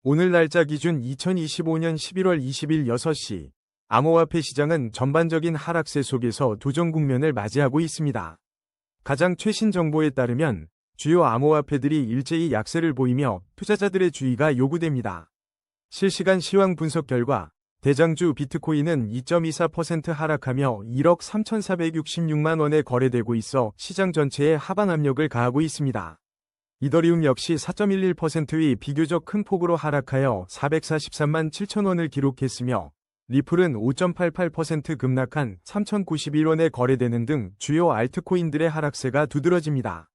오늘 날짜 기준 2025년 11월 20일 6시, 암호화폐 시장은 전반적인 하락세 속에서 도전 국면을 맞이하고 있습니다. 가장 최신 정보에 따르면 주요 암호화폐들이 일제히 약세를 보이며 투자자들의 주의가 요구됩니다. 실시간 시황 분석 결과 대장주 비트코인은 2.24% 하락하며 1억 3,466만 원에 거래되고 있어 시장 전체에 하방 압력을 가하고 있습니다. 이더리움 역시 4.11%의 비교적 큰 폭으로 하락하여 443만 7천 원을 기록했으며 리플은 5.88% 급락한 3,091원에 거래되는 등 주요 알트코인들의 하락세가 두드러집니다.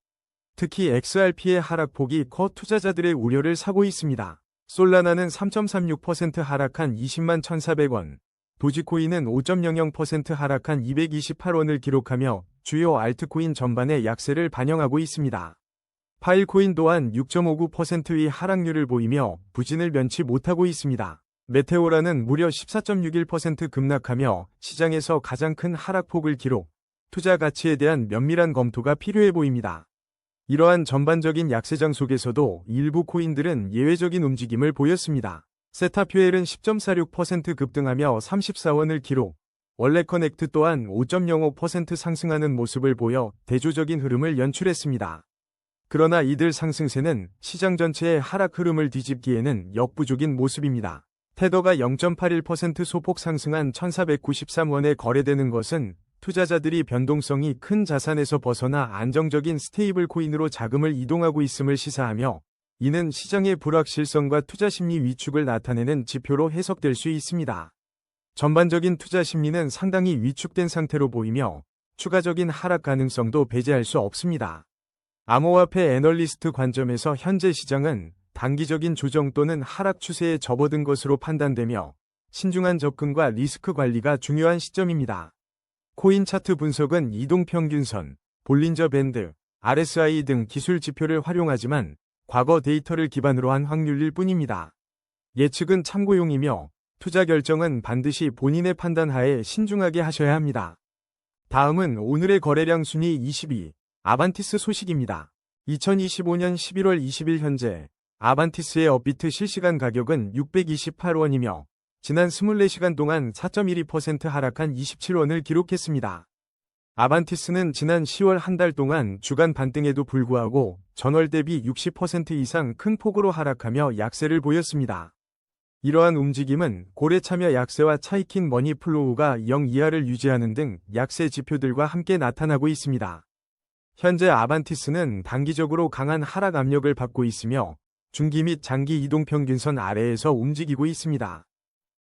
특히 XRP의 하락폭이 커 투자자들의 우려를 사고 있습니다. 솔라나는 3.36% 하락한 20만 1,400원, 도지코인은 5.00% 하락한 228원을 기록하며 주요 알트코인 전반의 약세를 반영하고 있습니다. 파일코인 또한 6.59%의 하락률을 보이며 부진을 면치 못하고 있습니다. 메테오라는 무려 14.61% 급락하며 시장에서 가장 큰 하락폭을 기록, 투자 가치에 대한 면밀한 검토가 필요해 보입니다. 이러한 전반적인 약세장 속에서도 일부 코인들은 예외적인 움직임을 보였습니다. 세타퓨엘은 10.46% 급등하며 34원을 기록, 월렛커넥트 또한 5.05% 상승하는 모습을 보여 대조적인 흐름을 연출했습니다. 그러나 이들 상승세는 시장 전체의 하락 흐름을 뒤집기에는 역부족인 모습입니다. 테더가 0.81% 소폭 상승한 1,493원에 거래되는 것은 투자자들이 변동성이 큰 자산에서 벗어나 안정적인 스테이블 코인으로 자금을 이동하고 있음을 시사하며 이는 시장의 불확실성과 투자 심리 위축을 나타내는 지표로 해석될 수 있습니다. 전반적인 투자 심리는 상당히 위축된 상태로 보이며 추가적인 하락 가능성도 배제할 수 없습니다. 암호화폐 애널리스트 관점에서 현재 시장은 단기적인 조정 또는 하락 추세에 접어든 것으로 판단되며 신중한 접근과 리스크 관리가 중요한 시점입니다. 코인 차트 분석은 이동평균선, 볼린저 밴드, RSI 등 기술 지표를 활용하지만 과거 데이터를 기반으로 한 확률일 뿐입니다. 예측은 참고용이며 투자 결정은 반드시 본인의 판단 하에 신중하게 하셔야 합니다. 다음은 오늘의 거래량 순위 22, 아반티스 소식입니다. 2025년 11월 20일 현재 아반티스의 업비트 실시간 가격은 628원이며 지난 24시간 동안 4.12% 하락한 27원을 기록했습니다. 아반티스는 지난 10월 한 달 동안 주간 반등에도 불구하고 전월 대비 60% 이상 큰 폭으로 하락하며 약세를 보였습니다. 이러한 움직임은 고래 참여 약세와 차익힌 머니 플로우가 0 이하를 유지하는 등 약세 지표들과 함께 나타나고 있습니다. 현재 아반티스는 단기적으로 강한 하락 압력을 받고 있으며 중기 및 장기 이동평균선 아래에서 움직이고 있습니다.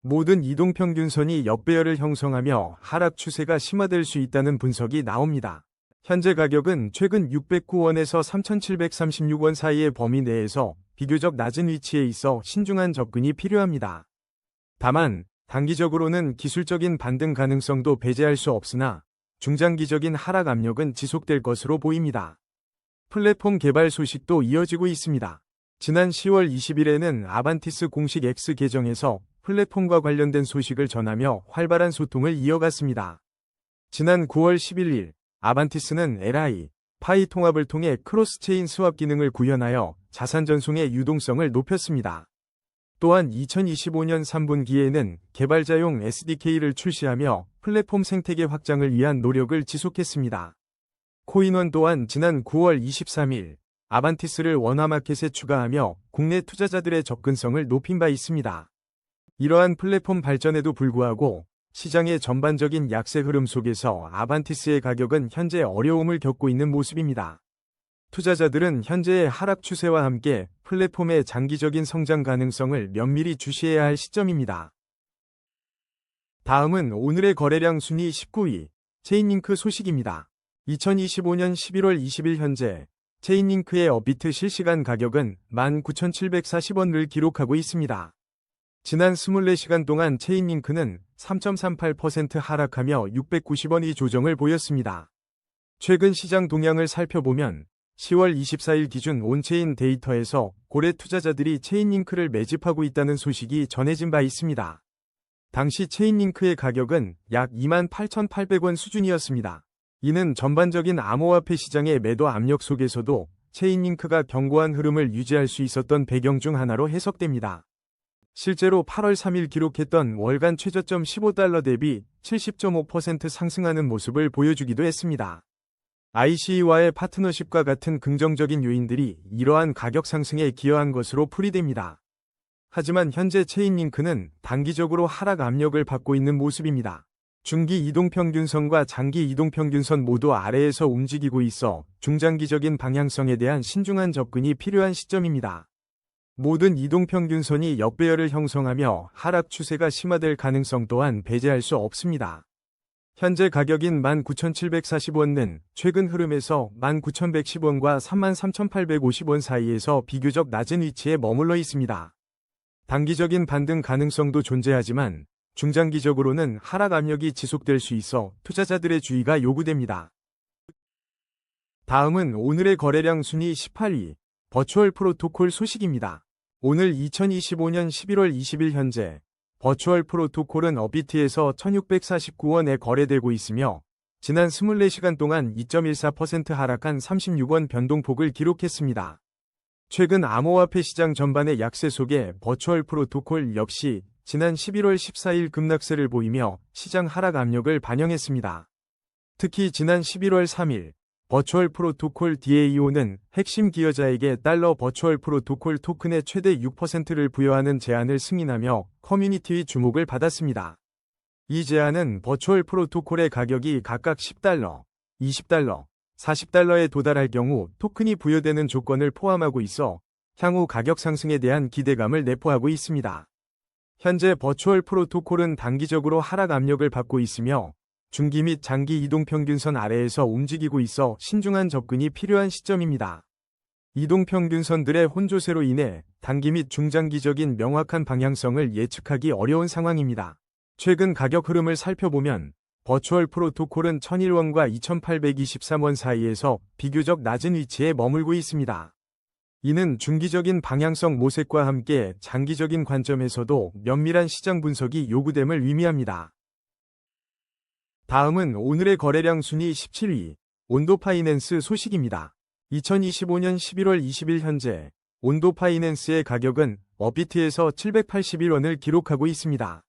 모든 이동평균선이 역배열을 형성하며 하락 추세가 심화될 수 있다는 분석이 나옵니다. 현재 가격은 최근 609원에서 3,736원 사이의 범위 내에서 비교적 낮은 위치에 있어 신중한 접근이 필요합니다. 다만 단기적으로는 기술적인 반등 가능성도 배제할 수 없으나 중장기적인 하락 압력은 지속될 것으로 보입니다. 플랫폼 개발 소식도 이어지고 있습니다. 지난 10월 20일에는 아반티스 공식 X 계정에서 플랫폼과 관련된 소식을 전하며 활발한 소통을 이어갔습니다. 지난 9월 11일 아반티스는 LI, 파이 통합을 통해 크로스체인 스왑 기능을 구현하여 자산 전송의 유동성을 높였습니다. 또한 2025년 3분기에는 개발자용 SDK를 출시하며 플랫폼 생태계 확장을 위한 노력을 지속했습니다. 코인원 또한 지난 9월 23일 아반티스를 원화마켓에 추가하며 국내 투자자들의 접근성을 높인 바 있습니다. 이러한 플랫폼 발전에도 불구하고 시장의 전반적인 약세 흐름 속에서 아반티스의 가격은 현재 어려움을 겪고 있는 모습입니다. 투자자들은 현재의 하락 추세와 함께 플랫폼의 장기적인 성장 가능성을 면밀히 주시해야 할 시점입니다. 다음은 오늘의 거래량 순위 19위, 체인링크 소식입니다. 2025년 11월 20일 현재 체인링크의 업비트 실시간 가격은 19,740원을 기록하고 있습니다. 지난 24시간 동안 체인링크는 3.38% 하락하며 690원의 조정을 보였습니다. 최근 시장 동향을 살펴보면 10월 24일 기준 온체인 데이터에서 고래 투자자들이 체인링크를 매집하고 있다는 소식이 전해진 바 있습니다. 당시 체인링크의 가격은 약 28,800원 수준이었습니다. 이는 전반적인 암호화폐 시장의 매도 압력 속에서도 체인링크가 견고한 흐름을 유지할 수 있었던 배경 중 하나로 해석됩니다. 실제로 8월 3일 기록했던 월간 최저점 15달러 대비 70.5% 상승하는 모습을 보여주기도 했습니다. ICE와의 파트너십과 같은 긍정적인 요인들이 이러한 가격 상승에 기여한 것으로 풀이됩니다. 하지만 현재 체인링크는 단기적으로 하락 압력을 받고 있는 모습입니다. 중기 이동평균선과 장기 이동평균선 모두 아래에서 움직이고 있어 중장기적인 방향성에 대한 신중한 접근이 필요한 시점입니다. 모든 이동평균선이 역배열을 형성하며 하락 추세가 심화될 가능성 또한 배제할 수 없습니다. 현재 가격인 19,740원은 최근 흐름에서 19,110원과 33,850원 사이에서 비교적 낮은 위치에 머물러 있습니다. 단기적인 반등 가능성도 존재하지만 중장기적으로는 하락 압력이 지속될 수 있어 투자자들의 주의가 요구됩니다. 다음은 오늘의 거래량 순위 18위, 버추얼 프로토콜 소식입니다. 오늘 2025년 11월 20일 현재 버추얼 프로토콜은 업비트에서 1649원에 거래되고 있으며 지난 24시간 동안 2.14% 하락한 36원 변동폭을 기록했습니다. 최근 암호화폐 시장 전반의 약세 속에 버추얼 프로토콜 역시 지난 11월 14일 급락세를 보이며 시장 하락 압력을 반영했습니다. 특히 지난 11월 3일 버추얼 프로토콜 DAO는 핵심 기여자에게 달러 버추얼 프로토콜 토큰의 최대 6%를 부여하는 제안을 승인하며 커뮤니티의 주목을 받았습니다. 이 제안은 버추얼 프로토콜의 가격이 각각 10달러, 20달러, 40달러에 도달할 경우 토큰이 부여되는 조건을 포함하고 있어 향후 가격 상승에 대한 기대감을 내포하고 있습니다. 현재 버추얼 프로토콜은 단기적으로 하락 압력을 받고 있으며 중기 및 장기 이동평균선 아래에서 움직이고 있어 신중한 접근이 필요한 시점입니다. 이동평균선들의 혼조세로 인해 단기 및 중장기적인 명확한 방향성을 예측하기 어려운 상황입니다. 최근 가격 흐름을 살펴보면 버추얼 프로토콜은 1001원과 2823원 사이에서 비교적 낮은 위치에 머물고 있습니다. 이는 중기적인 방향성 모색과 함께 장기적인 관점에서도 면밀한 시장 분석이 요구됨을 의미합니다. 다음은 오늘의 거래량 순위 17위, 온도파이낸스 소식입니다. 2025년 11월 20일 현재 온도파이낸스의 가격은 업비트에서 781원을 기록하고 있습니다.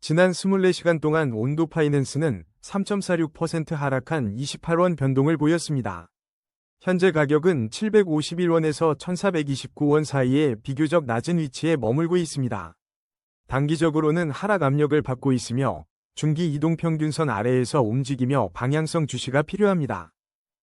지난 24시간 동안 온도파이낸스는 3.46% 하락한 28원 변동을 보였습니다. 현재 가격은 751원에서 1429원 사이에 비교적 낮은 위치에 머물고 있습니다. 단기적으로는 하락 압력을 받고 있으며 중기 이동평균선 아래에서 움직이며 방향성 주시가 필요합니다.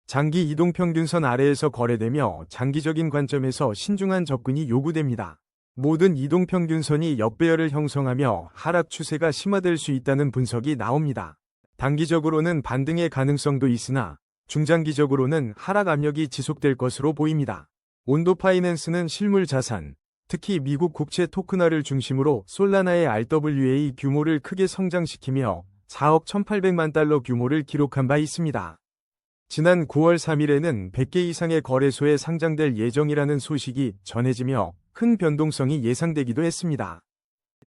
장기 이동평균선 아래에서 거래되며 장기적인 관점에서 신중한 접근이 요구됩니다. 모든 이동평균선이 역배열을 형성하며 하락 추세가 심화될 수 있다는 분석이 나옵니다. 단기적으로는 반등의 가능성도 있으나 중장기적으로는 하락 압력이 지속될 것으로 보입니다. 온도파이낸스는 실물 자산, 특히 미국 국채 토큰화를 중심으로 솔라나의 RWA 규모를 크게 성장시키며 4억 1,800만 달러 규모를 기록한 바 있습니다. 지난 9월 3일에는 100개 이상의 거래소에 상장될 예정이라는 소식이 전해지며 큰 변동성이 예상되기도 했습니다.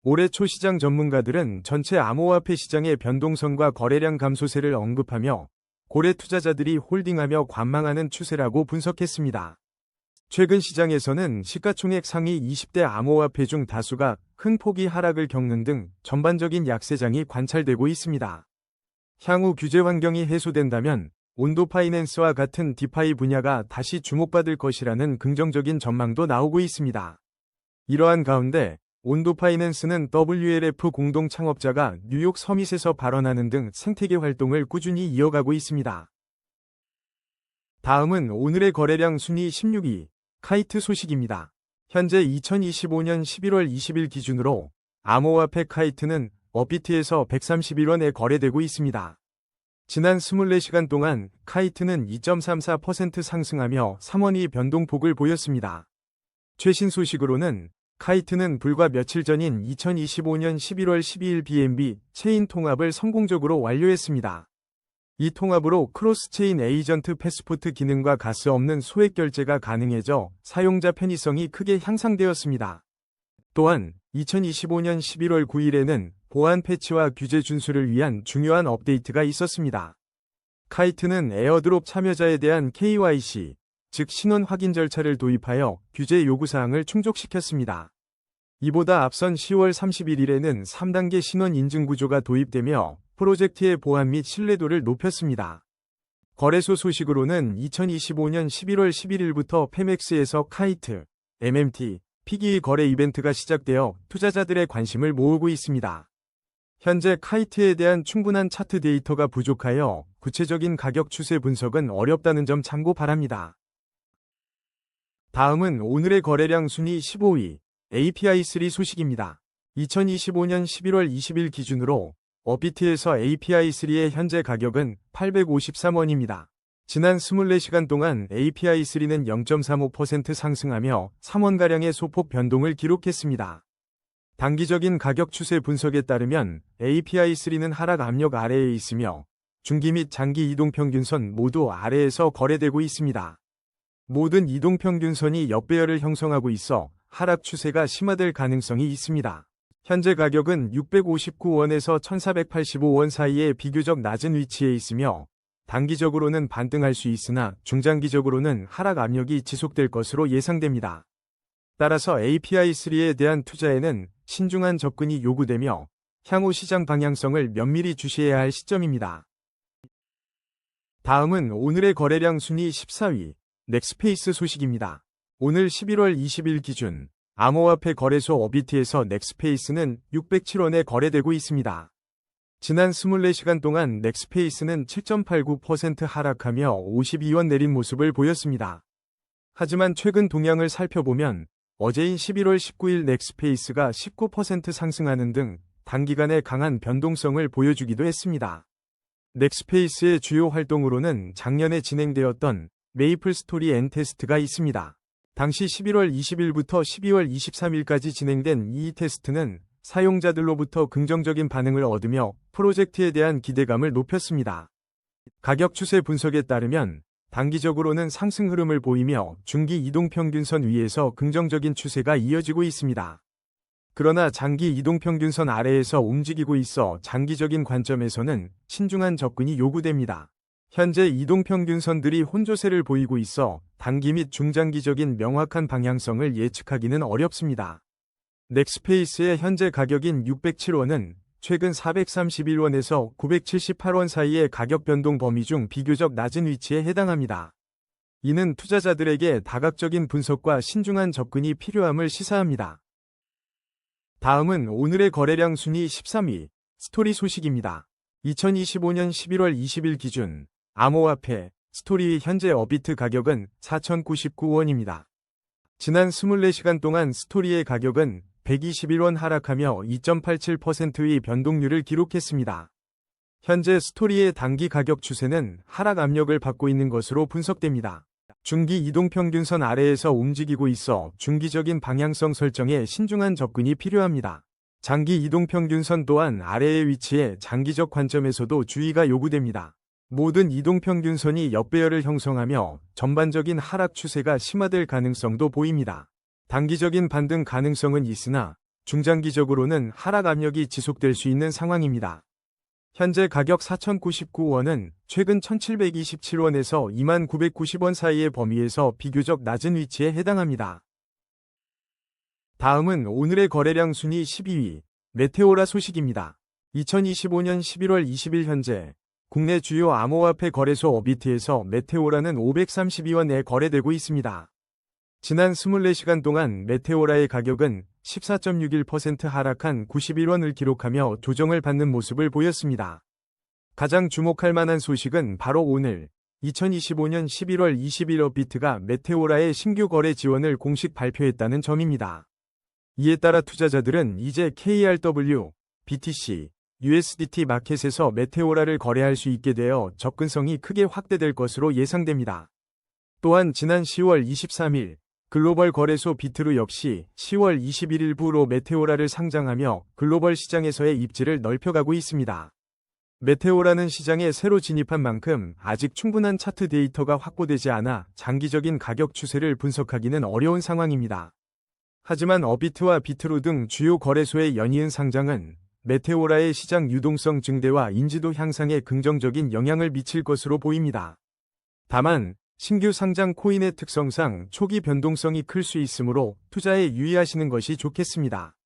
올해 초 시장 전문가들은 전체 암호화폐 시장의 변동성과 거래량 감소세를 언급하며 고래 투자자들이 홀딩하며 관망하는 추세라고 분석했습니다. 최근 시장에서는 시가총액 상위 20대 암호화폐 중 다수가 큰 폭의 하락을 겪는 등 전반적인 약세장이 관찰되고 있습니다. 향후 규제 환경이 해소된다면 온도파이낸스와 같은 디파이 분야가 다시 주목받을 것이라는 긍정적인 전망도 나오고 있습니다. 이러한 가운데 온도파이낸스는 WLF 공동 창업자가 뉴욕 서밋에서 발언하는 등 생태계 활동을 꾸준히 이어가고 있습니다. 다음은 오늘의 거래량 순위 16위, 카이트 소식입니다. 현재 2025년 11월 20일 기준으로 암호화폐 카이트는 업비트에서 131원에 거래되고 있습니다. 지난 24시간 동안 카이트는 2.34% 상승하며 3원의 변동폭을 보였습니다. 최신 소식으로는 카이트는 불과 며칠 전인 2025년 11월 12일 BNB 체인 통합을 성공적으로 완료했습니다. 이 통합으로 크로스체인 에이전트 패스포트 기능과 가스 없는 소액 결제가 가능해져 사용자 편의성이 크게 향상되었습니다. 또한 2025년 11월 9일에는 보안 패치와 규제 준수를 위한 중요한 업데이트가 있었습니다. 카이트는 에어드롭 참여자에 대한 KYC, 즉 신원 확인 절차를 도입하여 규제 요구사항을 충족시켰습니다. 이보다 앞선 10월 31일에는 3단계 신원 인증 구조가 도입되며 프로젝트의 보안 및 신뢰도를 높였습니다. 거래소 소식으로는 2025년 11월 11일부터 페맥스에서 카이트, MMT, 피기 거래 이벤트가 시작되어 투자자들의 관심을 모으고 있습니다. 현재 카이트에 대한 충분한 차트 데이터가 부족하여 구체적인 가격 추세 분석은 어렵다는 점 참고 바랍니다. 다음은 오늘의 거래량 순위 15위, API3 소식입니다. 2025년 11월 20일 기준으로 업비트에서 API3의 현재 가격은 853원입니다. 지난 24시간 동안 API3는 0.35% 상승하며 3원가량의 소폭 변동을 기록했습니다. 단기적인 가격 추세 분석에 따르면 API3는 하락 압력 아래에 있으며 중기 및 장기 이동평균선 모두 아래에서 거래되고 있습니다. 모든 이동평균선이 역배열을 형성하고 있어 하락 추세가 심화될 가능성이 있습니다. 현재 가격은 659원에서 1485원 사이에 비교적 낮은 위치에 있으며 단기적으로는 반등할 수 있으나 중장기적으로는 하락 압력이 지속될 것으로 예상됩니다. 따라서 API3에 대한 투자에는 신중한 접근이 요구되며 향후 시장 방향성을 면밀히 주시해야 할 시점입니다. 다음은 오늘의 거래량 순위 14위, 넥스페이스 소식입니다. 오늘 11월 20일 기준 암호화폐 거래소 업비트에서 넥스페이스는 607원에 거래되고 있습니다. 지난 24시간 동안 넥스페이스는 7.89% 하락하며 52원 내린 모습을 보였습니다. 하지만 최근 동향을 살펴보면 어제인 11월 19일 넥스페이스가 19% 상승하는 등 단기간에 강한 변동성을 보여주기도 했습니다. 넥스페이스의 주요 활동으로는 작년에 진행되었던 메이플 스토리 앤 테스트가 있습니다. 당시 11월 20일부터 12월 23일까지 진행된 이 테스트는 사용자들로부터 긍정적인 반응을 얻으며 프로젝트에 대한 기대감을 높였습니다. 가격 추세 분석에 따르면 단기적으로는 상승 흐름을 보이며 중기 이동평균선 위에서 긍정적인 추세가 이어지고 있습니다. 그러나 장기 이동평균선 아래에서 움직이고 있어 장기적인 관점에서는 신중한 접근이 요구됩니다. 현재 이동평균선들이 혼조세를 보이고 있어 단기 및 중장기적인 명확한 방향성을 예측하기는 어렵습니다. 넥스페이스의 현재 가격인 607원은 최근 431원에서 978원 사이의 가격 변동 범위 중 비교적 낮은 위치에 해당합니다. 이는 투자자들에게 다각적인 분석과 신중한 접근이 필요함을 시사합니다. 다음은 오늘의 거래량 순위 13위, 스토리 소식입니다. 2025년 11월 20일 기준 암호화폐 스토리의 현재 업비트 가격은 4,099원입니다. 지난 24시간 동안 스토리의 가격은 121원 하락하며 2.87%의 변동률을 기록했습니다. 현재 스토리의 단기 가격 추세는 하락 압력을 받고 있는 것으로 분석됩니다. 중기 이동평균선 아래에서 움직이고 있어 중기적인 방향성 설정에 신중한 접근이 필요합니다. 장기 이동평균선 또한 아래에 위치해 장기적 관점에서도 주의가 요구됩니다. 모든 이동평균선이 역배열을 형성하며 전반적인 하락 추세가 심화될 가능성도 보입니다. 단기적인 반등 가능성은 있으나 중장기적으로는 하락 압력이 지속될 수 있는 상황입니다. 현재 가격 4,099원은 최근 1,727원에서 2,990원 사이의 범위에서 비교적 낮은 위치에 해당합니다. 다음은 오늘의 거래량 순위 12위, 메테오라 소식입니다. 2025년 11월 20일 현재 국내 주요 암호화폐 거래소 업비트에서 메테오라는 532원에 거래되고 있습니다. 지난 24시간 동안 메테오라의 가격은 14.61% 하락한 91원을 기록하며 조정을 받는 모습을 보였습니다. 가장 주목할 만한 소식은 바로 오늘 2025년 11월 20일 업비트가 메테오라의 신규 거래 지원을 공식 발표했다는 점입니다. 이에 따라 투자자들은 이제 KRW, BTC, USDT 마켓에서 메테오라를 거래할 수 있게 되어 접근성이 크게 확대될 것으로 예상됩니다. 또한 지난 10월 23일 글로벌 거래소 비트루 역시 10월 21일부로 메테오라를 상장하며 글로벌 시장에서의 입지를 넓혀가고 있습니다. 메테오라는 시장에 새로 진입한 만큼 아직 충분한 차트 데이터가 확보되지 않아 장기적인 가격 추세를 분석하기는 어려운 상황입니다. 하지만 업비트와 비트루 등 주요 거래소의 연이은 상장은 메테오라의 시장 유동성 증대와 인지도 향상에 긍정적인 영향을 미칠 것으로 보입니다. 다만 신규 상장 코인의 특성상 초기 변동성이 클 수 있으므로 투자에 유의하시는 것이 좋겠습니다.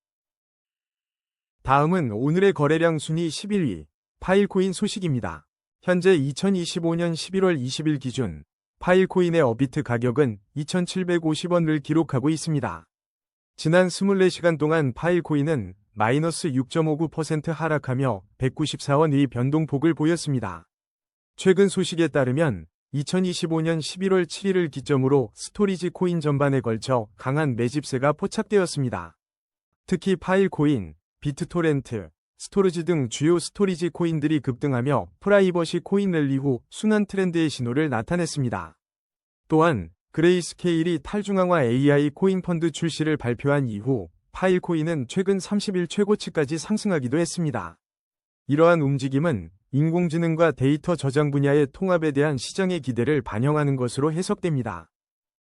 다음은 오늘의 거래량 순위 11위, 파일코인 소식입니다. 현재 2025년 11월 20일 기준 파일코인의 업비트 가격은 2,750원을 기록하고 있습니다. 지난 24시간 동안 파일코인은 마이너스 6.59% 하락하며 194원의 변동폭을 보였습니다. 최근 소식에 따르면 2025년 11월 7일을 기점으로 스토리지 코인 전반에 걸쳐 강한 매집세가 포착되었습니다. 특히 파일코인, 비트토렌트, 스토리지 등 주요 스토리지 코인들이 급등하며 프라이버시 코인 랠리 후 순환 트렌드의 신호를 나타냈습니다. 또한 그레이스케일이 탈중앙화 AI 코인 펀드 출시를 발표한 이후 파일코인은 최근 30일 최고치까지 상승하기도 했습니다. 이러한 움직임은 인공지능과 데이터 저장 분야의 통합에 대한 시장의 기대를 반영하는 것으로 해석됩니다.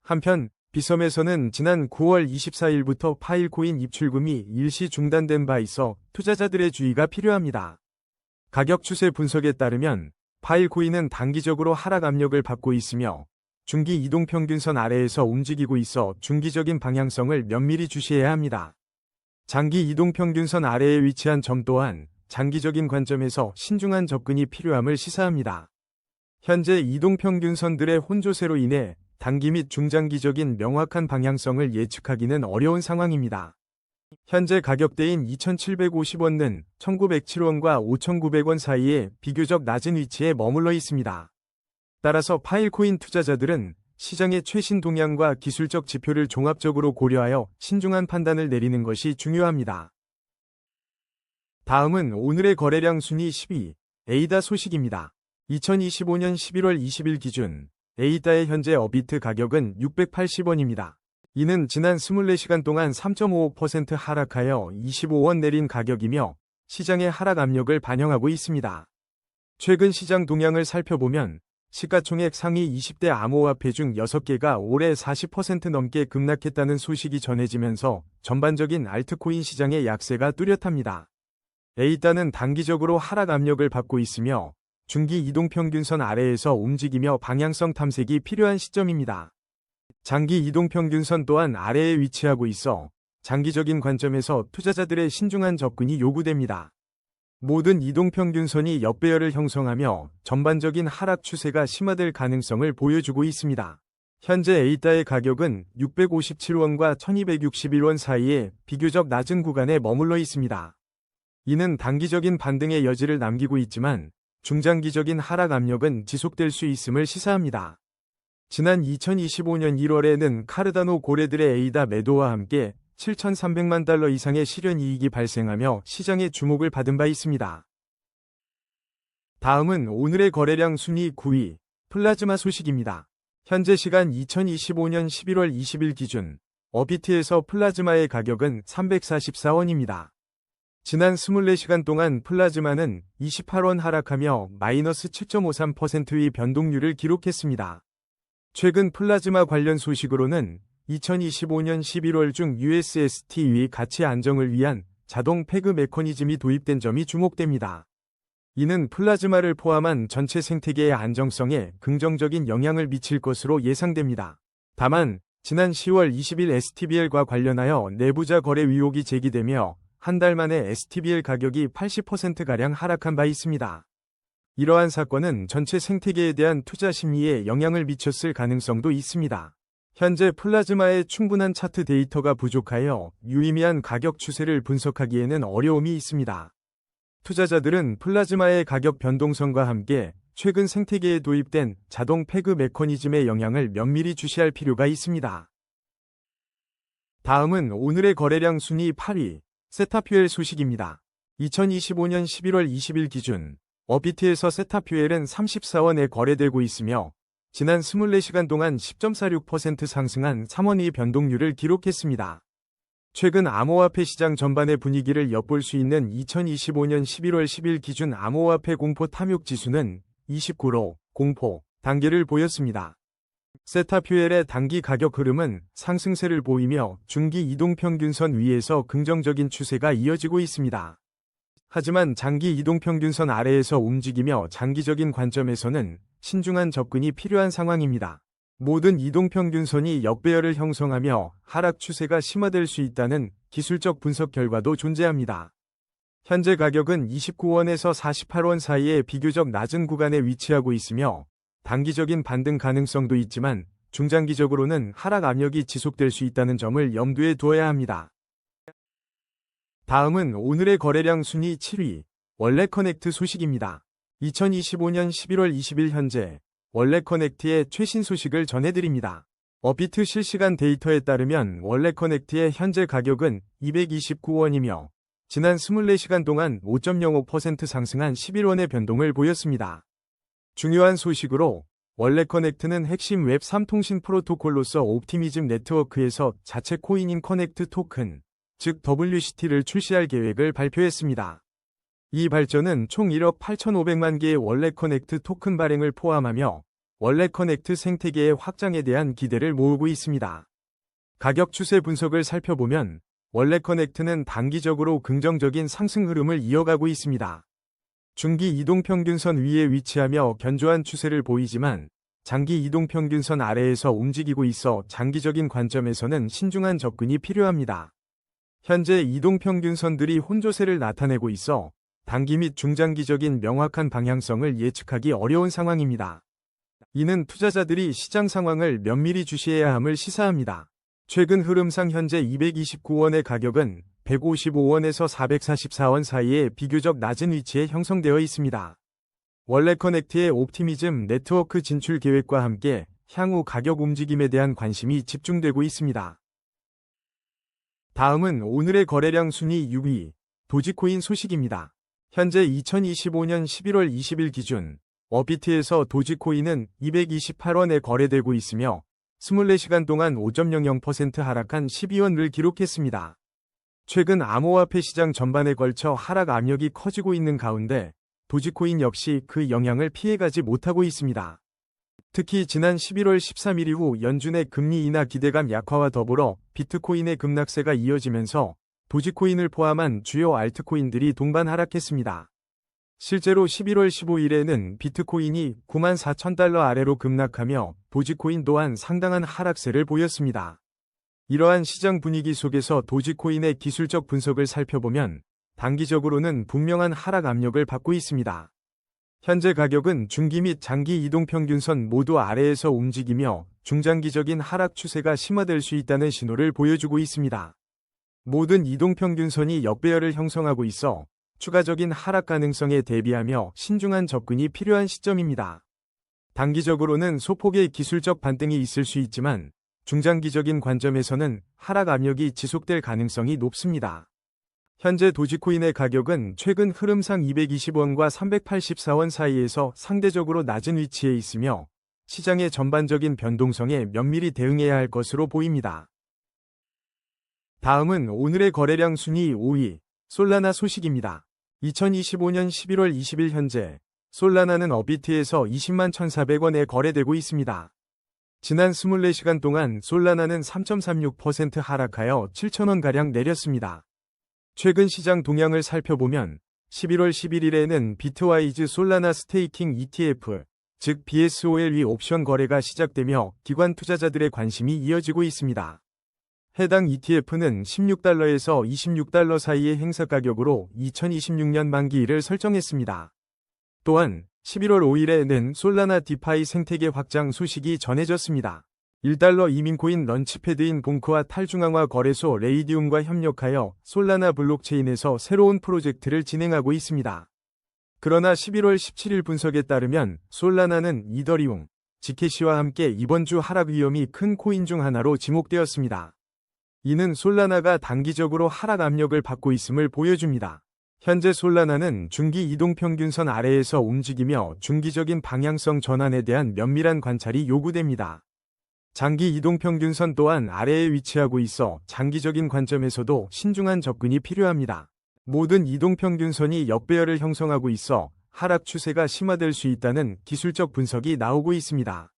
한편 비섬에서는 지난 9월 24일부터 파일코인 입출금이 일시 중단된 바 있어 투자자들의 주의가 필요합니다. 가격 추세 분석에 따르면 파일코인은 단기적으로 하락 압력을 받고 있으며 중기 이동평균선 아래에서 움직이고 있어 중기적인 방향성을 면밀히 주시해야 합니다. 장기 이동평균선 아래에 위치한 점 또한 장기적인 관점에서 신중한 접근이 필요함을 시사합니다. 현재 이동평균선들의 혼조세로 인해 단기 및 중장기적인 명확한 방향성을 예측하기는 어려운 상황입니다. 현재 가격대인 2,750원은 1,907원과 5,900원 사이에 비교적 낮은 위치에 머물러 있습니다. 따라서 파일코인 투자자들은 시장의 최신 동향과 기술적 지표를 종합적으로 고려하여 신중한 판단을 내리는 것이 중요합니다. 다음은 오늘의 거래량 순위 10위, 에이다 소식입니다. 2025년 11월 20일 기준 에이다의 현재 업비트 가격은 680원입니다. 이는 지난 24시간 동안 3.55% 하락하여 25원 내린 가격이며 시장의 하락 압력을 반영하고 있습니다. 최근 시장 동향을 살펴보면 시가총액 상위 20대 암호화폐 중 6개가 올해 40% 넘게 급락했다는 소식이 전해지면서 전반적인 알트코인 시장의 약세가 뚜렷합니다. 에이다는 단기적으로 하락 압력을 받고 있으며 중기 이동평균선 아래에서 움직이며 방향성 탐색이 필요한 시점입니다. 장기 이동평균선 또한 아래에 위치하고 있어 장기적인 관점에서 투자자들의 신중한 접근이 요구됩니다. 모든 이동평균선이 역배열을 형성하며 전반적인 하락 추세가 심화될 가능성을 보여주고 있습니다. 현재 에이다의 가격은 657원과 1261원 사이에 비교적 낮은 구간에 머물러 있습니다. 이는 단기적인 반등의 여지를 남기고 있지만 중장기적인 하락 압력은 지속될 수 있음을 시사합니다. 지난 2025년 1월에는 카르다노 고래들의 에이다 매도와 함께 7,300만 달러 이상의 실현이익이 발생하며 시장의 주목을 받은 바 있습니다. 다음은 오늘의 거래량 순위 9위, 플라즈마 소식입니다. 현재 시간 2025년 11월 20일 기준 업비트에서 플라즈마의 가격은 344원입니다. 지난 24시간 동안 플라즈마는 28원 하락하며 마이너스 7.53%의 변동률을 기록했습니다. 최근 플라즈마 관련 소식으로는 2025년 11월 중 USST의 가치 안정을 위한 자동 패그 메커니즘이 도입된 점이 주목됩니다. 이는 플라즈마를 포함한 전체 생태계의 안정성에 긍정적인 영향을 미칠 것으로 예상됩니다. 다만 지난 10월 20일 STBL과 관련하여 내부자 거래 의혹이 제기되며 한 달 만에 STBL 가격이 80%가량 하락한 바 있습니다. 이러한 사건은 전체 생태계에 대한 투자 심리에 영향을 미쳤을 가능성도 있습니다. 현재 플라즈마의 충분한 차트 데이터가 부족하여 유의미한 가격 추세를 분석하기에는 어려움이 있습니다. 투자자들은 플라즈마의 가격 변동성과 함께 최근 생태계에 도입된 자동 패그 메커니즘의 영향을 면밀히 주시할 필요가 있습니다. 다음은 오늘의 거래량 순위 8위, 세타퓨엘 소식입니다. 2025년 11월 20일 기준 업비트에서 세타퓨엘은 34원에 거래되고 있으며 지난 24시간 동안 10.46% 상승한 3원의 변동률을 기록했습니다. 최근 암호화폐 시장 전반의 분위기를 엿볼 수 있는 2025년 11월 10일 기준 암호화폐 공포 탐욕 지수는 29로 공포 단계를 보였습니다. 세타퓨엘의 단기 가격 흐름은 상승세를 보이며 중기 이동평균선 위에서 긍정적인 추세가 이어지고 있습니다. 하지만 장기 이동평균선 아래에서 움직이며 장기적인 관점에서는 신중한 접근이 필요한 상황입니다. 모든 이동평균선이 역배열을 형성하며 하락 추세가 심화될 수 있다는 기술적 분석 결과도 존재합니다. 현재 가격은 29원에서 48원 사이의 비교적 낮은 구간에 위치하고 있으며 단기적인 반등 가능성도 있지만 중장기적으로는 하락 압력이 지속될 수 있다는 점을 염두에 두어야 합니다. 다음은 오늘의 거래량 순위 7위, 월렛커넥트 소식입니다. 2025년 11월 20일 현재 월렛커넥트의 최신 소식을 전해드립니다. 업비트 실시간 데이터에 따르면 월렛커넥트의 현재 가격은 229원이며 지난 24시간 동안 5.05% 상승한 11원의 변동을 보였습니다. 중요한 소식으로 월렛커넥트는 핵심 웹3 통신 프로토콜로서 옵티미즘 네트워크에서 자체 코인인 커넥트 토큰, 즉 WCT를 출시할 계획을 발표했습니다. 이 발전은 총 1억 8,500만 개의 월렛커넥트 토큰 발행을 포함하며 월렛커넥트 생태계의 확장에 대한 기대를 모으고 있습니다. 가격 추세 분석을 살펴보면 월렛커넥트는 단기적으로 긍정적인 상승 흐름을 이어가고 있습니다. 중기 이동평균선 위에 위치하며 견조한 추세를 보이지만 장기 이동평균선 아래에서 움직이고 있어 장기적인 관점에서는 신중한 접근이 필요합니다. 현재 이동평균선들이 혼조세를 나타내고 있어 단기 및 중장기적인 명확한 방향성을 예측하기 어려운 상황입니다. 이는 투자자들이 시장 상황을 면밀히 주시해야 함을 시사합니다. 최근 흐름상 현재 229원의 가격은 155원에서 444원 사이에 비교적 낮은 위치에 형성되어 있습니다. 월렛커넥트의 옵티미즘 네트워크 진출 계획과 함께 향후 가격 움직임에 대한 관심이 집중되고 있습니다. 다음은 오늘의 거래량 순위 6위, 도지코인 소식입니다. 현재 2025년 11월 20일 기준 업비트에서 도지코인은 228원에 거래되고 있으며 24시간 동안 5.00% 하락한 12원을 기록했습니다. 최근 암호화폐 시장 전반에 걸쳐 하락 압력이 커지고 있는 가운데 도지코인 역시 그 영향을 피해가지 못하고 있습니다. 특히 지난 11월 13일 이후 연준의 금리 인하 기대감 약화와 더불어 비트코인의 급락세가 이어지면서 도지코인을 포함한 주요 알트코인들이 동반 하락했습니다. 실제로 11월 15일에는 비트코인이 94,000달러 아래로 급락하며 도지코인 또한 상당한 하락세를 보였습니다. 이러한 시장 분위기 속에서 도지코인의 기술적 분석을 살펴보면 단기적으로는 분명한 하락 압력을 받고 있습니다. 현재 가격은 중기 및 장기 이동평균선 모두 아래에서 움직이며 중장기적인 하락 추세가 심화될 수 있다는 신호를 보여주고 있습니다. 모든 이동평균선이 역배열을 형성하고 있어 추가적인 하락 가능성에 대비하며 신중한 접근이 필요한 시점입니다. 단기적으로는 소폭의 기술적 반등이 있을 수 있지만 중장기적인 관점에서는 하락 압력이 지속될 가능성이 높습니다. 현재 도지코인의 가격은 최근 흐름상 220원과 384원 사이에서 상대적으로 낮은 위치에 있으며 시장의 전반적인 변동성에 면밀히 대응해야 할 것으로 보입니다. 다음은 오늘의 거래량 순위 5위, 솔라나 소식입니다. 2025년 11월 20일 현재 솔라나는 업비트에서 20만 1,400원에 거래되고 있습니다. 지난 24시간 동안 솔라나는 3.36% 하락하여 7,000원가량 내렸습니다. 최근 시장 동향을 살펴보면 11월 11일에는 비트와이즈 솔라나 스테이킹 ETF, 즉 BSOLV 옵션 거래가 시작되며 기관 투자자들의 관심이 이어지고 있습니다. 해당 ETF는 16달러에서 26달러 사이의 행사 가격으로 2026년 만기일을 설정했습니다. 또한 11월 5일에는 솔라나 디파이 생태계 확장 소식이 전해졌습니다. 1달러 이민코인 런치패드인 봉크와 탈중앙화 거래소 레이디움과 협력하여 솔라나 블록체인에서 새로운 프로젝트를 진행하고 있습니다. 그러나 11월 17일 분석에 따르면 솔라나는 이더리움, 지캐시와 함께 이번 주 하락 위험이 큰 코인 중 하나로 지목되었습니다. 이는 솔라나가 단기적으로 하락 압력을 받고 있음을 보여줍니다. 현재 솔라나는 중기 이동평균선 아래에서 움직이며 중기적인 방향성 전환에 대한 면밀한 관찰이 요구됩니다. 장기 이동평균선 또한 아래에 위치하고 있어 장기적인 관점에서도 신중한 접근이 필요합니다. 모든 이동평균선이 역배열을 형성하고 있어 하락 추세가 심화될 수 있다는 기술적 분석이 나오고 있습니다.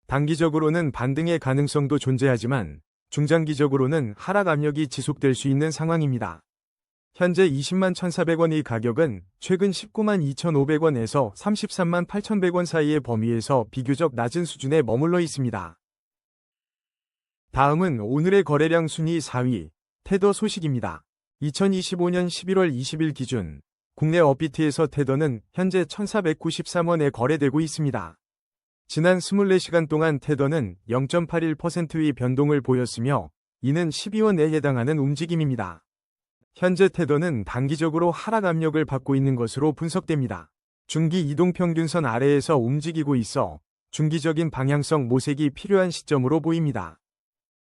단기적으로는 반등의 가능성도 존재하지만 중장기적으로는 하락 압력이 지속될 수 있는 상황입니다. 현재 20만 1,400원의 가격은 최근 19만 2,500원에서 33만 8,100원 사이의 범위에서 비교적 낮은 수준에 머물러 있습니다. 다음은 오늘의 거래량 순위 4위, 테더 소식입니다. 2025년 11월 20일 기준 국내 업비트에서 테더는 현재 1,493원에 거래되고 있습니다. 지난 24시간 동안 테더는 0.81%의 변동을 보였으며 이는 12원에 해당하는 움직임입니다. 현재 테더는 단기적으로 하락 압력을 받고 있는 것으로 분석됩니다. 중기 이동평균선 아래에서 움직이고 있어 중기적인 방향성 모색이 필요한 시점으로 보입니다.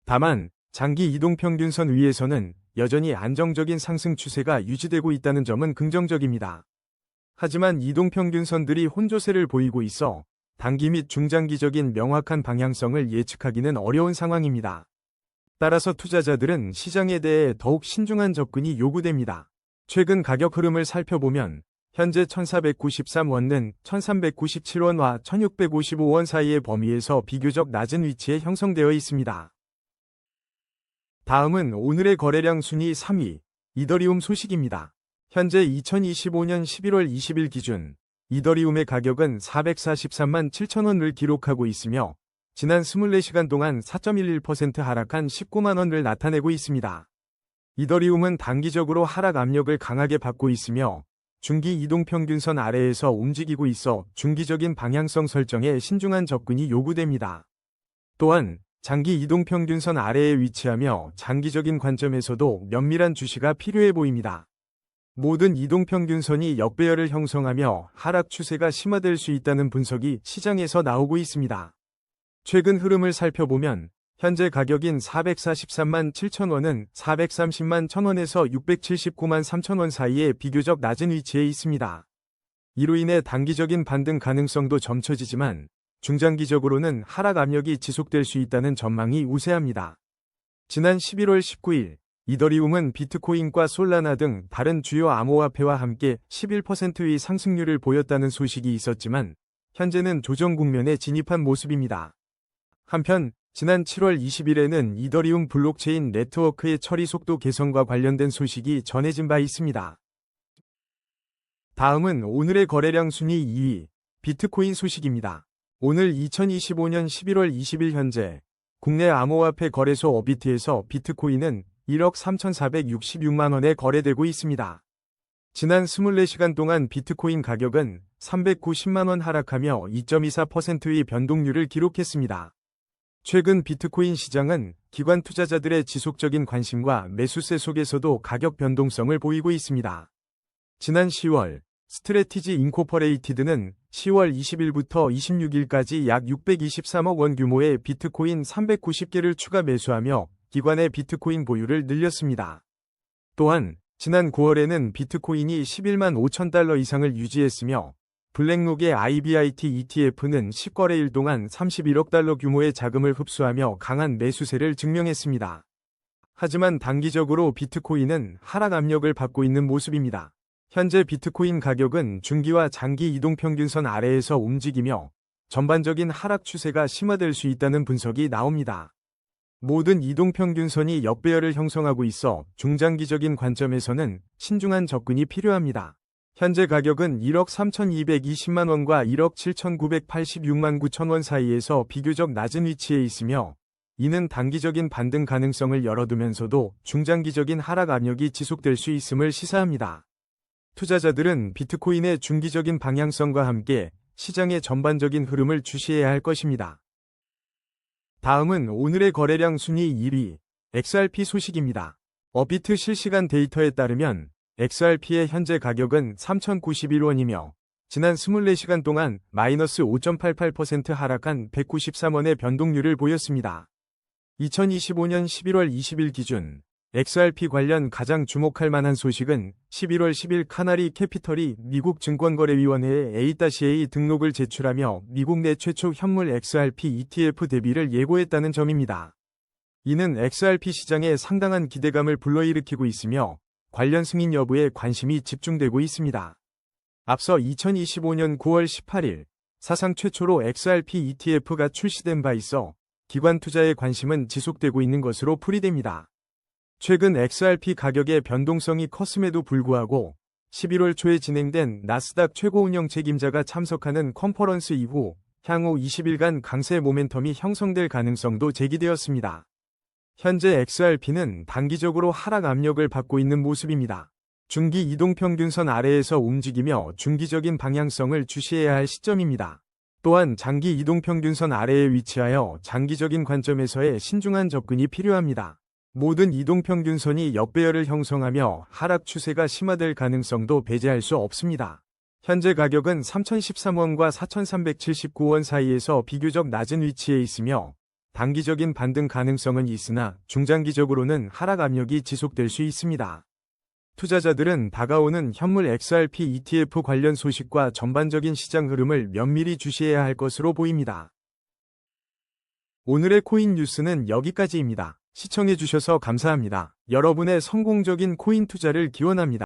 다만 장기 이동평균선 위에서는 여전히 안정적인 상승 추세가 유지되고 있다는 점은 긍정적입니다. 하지만 이동평균선들이 혼조세를 보이고 있어 단기 및 중장기적인 명확한 방향성을 예측하기는 어려운 상황입니다. 따라서 투자자들은 시장에 대해 더욱 신중한 접근이 요구됩니다. 최근 가격 흐름을 살펴보면 현재 1,493원은 1,397원과 1,655원 사이의 범위에서 비교적 낮은 위치에 형성되어 있습니다. 다음은 오늘의 거래량 순위 3위, 이더리움 소식입니다. 현재 2025년 11월 20일 기준 이더리움의 가격은 443만 7천원을 기록하고 있으며 지난 24시간 동안 4.11% 하락한 19만 원을 나타내고 있습니다. 이더리움은 단기적으로 하락 압력을 강하게 받고 있으며 중기 이동평균선 아래에서 움직이고 있어 중기적인 방향성 설정에 신중한 접근이 요구됩니다. 또한 장기 이동평균선 아래에 위치하며 장기적인 관점에서도 면밀한 주시가 필요해 보입니다. 모든 이동평균선이 역배열을 형성하며 하락 추세가 심화될 수 있다는 분석이 시장에서 나오고 있습니다. 최근 흐름을 살펴보면 현재 가격인 443만 7천원은 430만 1,000원에서 679만 3천원 사이에 비교적 낮은 위치에 있습니다. 이로 인해 단기적인 반등 가능성도 점쳐지지만 중장기적으로는 하락 압력이 지속될 수 있다는 전망이 우세합니다. 지난 11월 19일 이더리움은 비트코인과 솔라나 등 다른 주요 암호화폐와 함께 11%의 상승률을 보였다는 소식이 있었지만 현재는 조정 국면에 진입한 모습입니다. 한편 지난 7월 20일에는 이더리움 블록체인 네트워크의 처리 속도 개선과 관련된 소식이 전해진 바 있습니다. 다음은 오늘의 거래량 순위 2위, 비트코인 소식입니다. 오늘 2025년 11월 20일 현재 국내 암호화폐 거래소 어비트에서 비트코인은 1억 3,466만원에 거래되고 있습니다. 지난 24시간 동안 비트코인 가격은 390만원 하락하며 2.24%의 변동률을 기록했습니다. 최근 비트코인 시장은 기관 투자자들의 지속적인 관심과 매수세 속에서도 가격 변동성을 보이고 있습니다. 지난 10월 스트래티지 인코퍼레이티드는 10월 20일부터 26일까지 약 623억 원 규모의 비트코인 390개를 추가 매수하며 기관의 비트코인 보유를 늘렸습니다. 또한 지난 9월에는 비트코인이 11만 5천 달러 이상을 유지했으며 블랙록의 IBIT ETF는 10거래일 동안 31억 달러 규모의 자금을 흡수하며 강한 매수세를 증명했습니다. 하지만 단기적으로 비트코인은 하락 압력을 받고 있는 모습입니다. 현재 비트코인 가격은 중기와 장기 이동평균선 아래에서 움직이며 전반적인 하락 추세가 심화될 수 있다는 분석이 나옵니다. 모든 이동평균선이 역배열을 형성하고 있어 중장기적인 관점에서는 신중한 접근이 필요합니다. 현재 가격은 1억 3,220만 원과 1억 7,986만 9천원 사이에서 비교적 낮은 위치에 있으며 이는 단기적인 반등 가능성을 열어두면서도 중장기적인 하락 압력이 지속될 수 있음을 시사합니다. 투자자들은 비트코인의 중기적인 방향성과 함께 시장의 전반적인 흐름을 주시해야 할 것입니다. 다음은 오늘의 거래량 순위 1위, XRP 소식입니다. 어비트 실시간 데이터에 따르면 XRP의 현재 가격은 3,091원이며 지난 24시간 동안 마이너스 5.88% 하락한 193원의 변동률을 보였습니다. 2025년 11월 20일 기준 XRP 관련 가장 주목할 만한 소식은 11월 10일 카나리 캐피털이 미국 증권거래위원회에 A-A 등록을 제출하며 미국 내 최초 현물 XRP ETF 대비를 예고했다는 점입니다. 이는 XRP 시장에 상당한 기대감을 불러일으키고 있으며 관련 승인 여부에 관심이 집중되고 있습니다. 앞서 2025년 9월 18일 사상 최초로 XRP ETF가 출시된 바 있어 기관 투자의 관심은 지속되고 있는 것으로 풀이됩니다. 최근 XRP 가격의 변동성이 컸음에도 불구하고 11월 초에 진행된 나스닥 최고운영 책임자가 참석하는 컨퍼런스 이후 향후 20일간 강세 모멘텀이 형성될 가능성도 제기되었습니다. 현재 XRP는 단기적으로 하락 압력을 받고 있는 모습입니다. 중기 이동평균선 아래에서 움직이며 중기적인 방향성을 주시해야 할 시점입니다. 또한 장기 이동평균선 아래에 위치하여 장기적인 관점에서의 신중한 접근이 필요합니다. 모든 이동평균선이 역배열을 형성하며 하락 추세가 심화될 가능성도 배제할 수 없습니다. 현재 가격은 3,013원과 4,379원 사이에서 비교적 낮은 위치에 있으며 단기적인 반등 가능성은 있으나 중장기적으로는 하락 압력이 지속될 수 있습니다. 투자자들은 다가오는 현물 XRP ETF 관련 소식과 전반적인 시장 흐름을 면밀히 주시해야 할 것으로 보입니다. 오늘의 코인 뉴스는 여기까지입니다. 시청해주셔서 감사합니다. 여러분의 성공적인 코인 투자를 기원합니다.